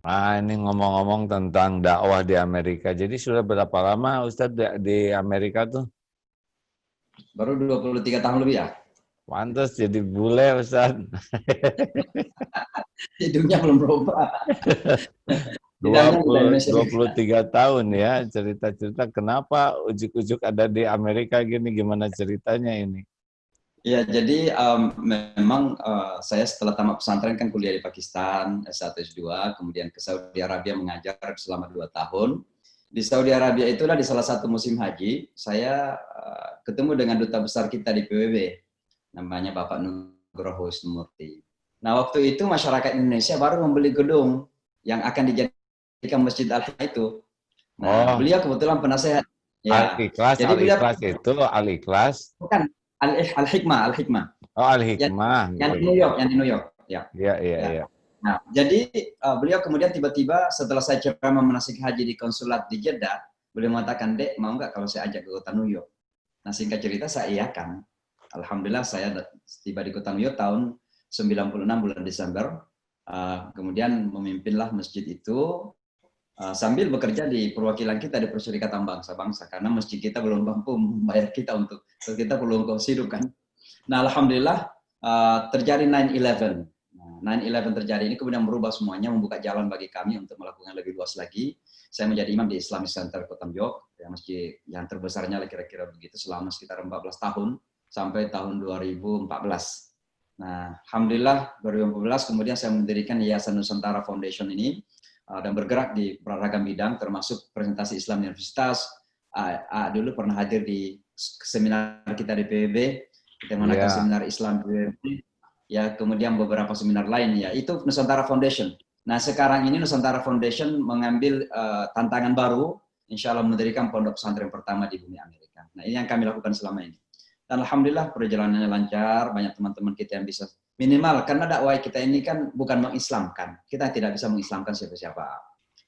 Ini ngomong-ngomong tentang dakwah di Amerika. Jadi sudah berapa lama Ustadz di Amerika tuh? Baru 23 tahun lebih ya. Pantes jadi bule Ustadz. Hidungnya belum berubah. Dua Lidahnya lidah puluh Indonesia dua juga. puluh tiga tahun ya, cerita-cerita kenapa ujuk-ujuk ada di Amerika gini, gimana ceritanya ini? Ya, jadi memang saya setelah tamat pesantren kan kuliah di Pakistan, S1, S2, kemudian ke Saudi Arabia mengajar selama 2 tahun. Di Saudi Arabia itulah di salah satu musim haji, saya ketemu dengan duta besar kita di PBB, namanya Bapak Nugroho Wisnumurti. Nah, waktu itu masyarakat Indonesia baru membeli gedung yang akan dijadikan Masjid Al-Hikmah itu. Nah, Oh, beliau kebetulan penasehat. Ya, Al-Ikhlas, jadi beliau Al-Ikhlas itu Al-Ikhlas. bukan Al-Hikmah, Al-Hikmah. Oh, Yang, Al-Hikmah yang gitu. di New York, yang di New York. Ya, Iya, iya, ya. iya. Nah, jadi beliau kemudian tiba-tiba setelah saya ceramah manasik haji di konsulat di Jeddah, beliau mengatakan, "Dek, mau nggak kalau saya ajak ke kota New York?" Nah, singkat cerita saya iakan. Alhamdulillah saya tiba di kota New York tahun 96 bulan Desember. Kemudian memimpinlah masjid itu sambil bekerja di perwakilan kita di Perserikatan Bangsa-Bangsa karena masjid kita belum mampu membayar kita untuk kita perlu ongkos hidup kan. Nah, alhamdulillah terjadi 9/11. Nah, 9/11 terjadi ini kemudian merubah semuanya, membuka jalan bagi kami untuk melakukan lebih luas lagi. Saya menjadi imam di Islamic Center Kota New York, yang masjid yang terbesarnya kira-kira begitu selama sekitar 14 tahun sampai tahun 2014. Nah, alhamdulillah 2014 kemudian saya mendirikan Yayasan Nusantara Foundation ini dan bergerak di beragam bidang termasuk presentasi Islam di universitas. Dulu pernah hadir di seminar kita di PBB, kita mengadakan Iya. seminar Islam di PBB, ya kemudian beberapa seminar lain ya. Itu Nusantara Foundation. Nah, sekarang ini Nusantara Foundation mengambil tantangan baru, insya Allah mendirikan pondok pesantren pertama di bumi Amerika. Nah, ini yang kami lakukan selama ini. Dan alhamdulillah perjalanannya lancar, banyak teman-teman kita yang bisa minimal karena dakwah kita ini kan bukan mengislamkan. Kita tidak bisa mengislamkan siapa-siapa.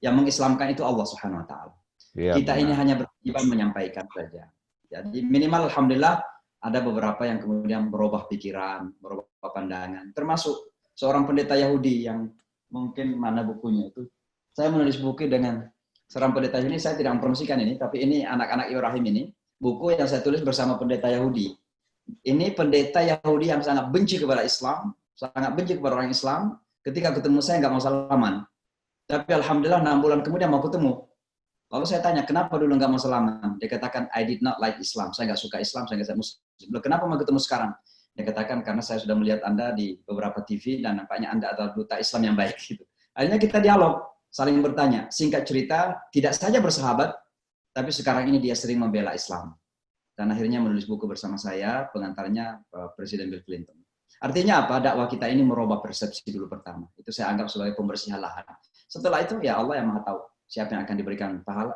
Yang mengislamkan itu Allah Subhanahu wa taala. Iya, Kita ini benar. hanya berkewajiban menyampaikan saja. Jadi minimal alhamdulillah ada beberapa yang kemudian berubah pikiran, berubah pandangan. Termasuk seorang pendeta Yahudi yang mungkin mana bukunya itu. Saya menulis buku dengan seorang pendeta ini, saya tidak mempromosikan ini, tapi ini anak-anak Ibrahim ini, buku yang saya tulis bersama pendeta Yahudi. Ini pendeta Yahudi yang sangat benci kepada Islam, sangat benci kepada orang Islam. Ketika ketemu saya nggak mau salaman. Tapi alhamdulillah 6 bulan kemudian mau ketemu. Lalu saya tanya, kenapa dulu nggak mau salaman? Dia katakan, I did not like Islam. Saya nggak suka Islam, saya nggak suka Muslim. Kenapa mau ketemu sekarang? Dia katakan, karena saya sudah melihat Anda di beberapa TV dan nampaknya Anda adalah duta Islam yang baik. Gitu. Akhirnya kita dialog, saling bertanya. Singkat cerita, tidak saja bersahabat, tapi sekarang ini dia sering membela Islam. Dan akhirnya menulis buku bersama saya, pengantarnya Presiden Bill Clinton. Artinya apa? Dakwah kita ini merubah persepsi dulu pertama. Itu saya anggap sebagai pembersihan lahan. Setelah itu ya Allah yang Maha tahu siapa yang akan diberikan pahala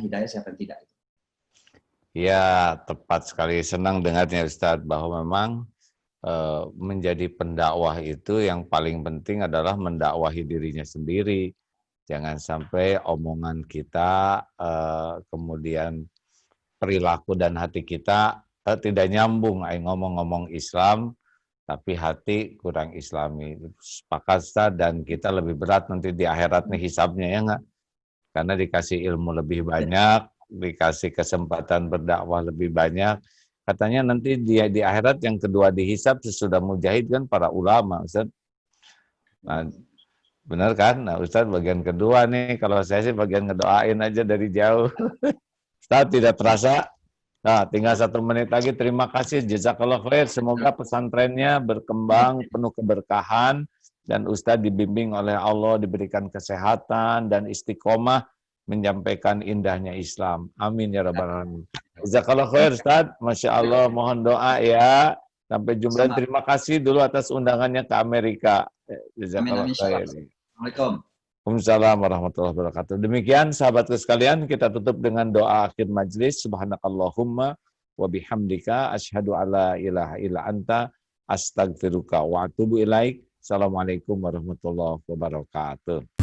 hidayah, siapa yang tidak. Ya, tepat sekali. Senang dengarnya Ustadz bahwa memang menjadi pendakwah itu yang paling penting adalah mendakwahi dirinya sendiri. Jangan sampai omongan kita, kemudian perilaku dan hati kita tidak nyambung. Ngomong-ngomong Islam, tapi hati kurang Islami. Sepakat Ustadz, dan kita lebih berat nanti di akhirat nih hisabnya ya nggak? Karena dikasih ilmu lebih banyak, dikasih kesempatan berdakwah lebih banyak. Katanya nanti dia di akhirat yang kedua dihisab sesudah mujahid kan para ulama, Ustaz. Nah, benar kan? Nah, Ustaz bagian kedua nih, kalau saya sih bagian ngedoain aja dari jauh. Ustaz tidak terasa. Nah, tinggal 1 menit lagi. Terima kasih, jazakallah khair. Semoga pesantrennya berkembang, penuh keberkahan, dan Ustaz dibimbing oleh Allah, diberikan kesehatan dan istiqomah menyampaikan indahnya Islam. Amin ya rabbal alamin. Jazakallah khair Ustaz. Masya Allah, mohon doa ya. Sampai jumpa. Sama. Terima kasih dulu atas undangannya ke Amerika. Amin, Jazakallah amin. khair. Assalamualaikum. Waalaikumsalam warahmatullahi wabarakatuh. Demikian sahabatku sekalian, kita tutup dengan doa akhir majlis. Subhanakallahumma wa bihamdika asyhadu alla ilaha illa anta astaghfiruka wa atubu ilaik. Assalamualaikum warahmatullahi wabarakatuh.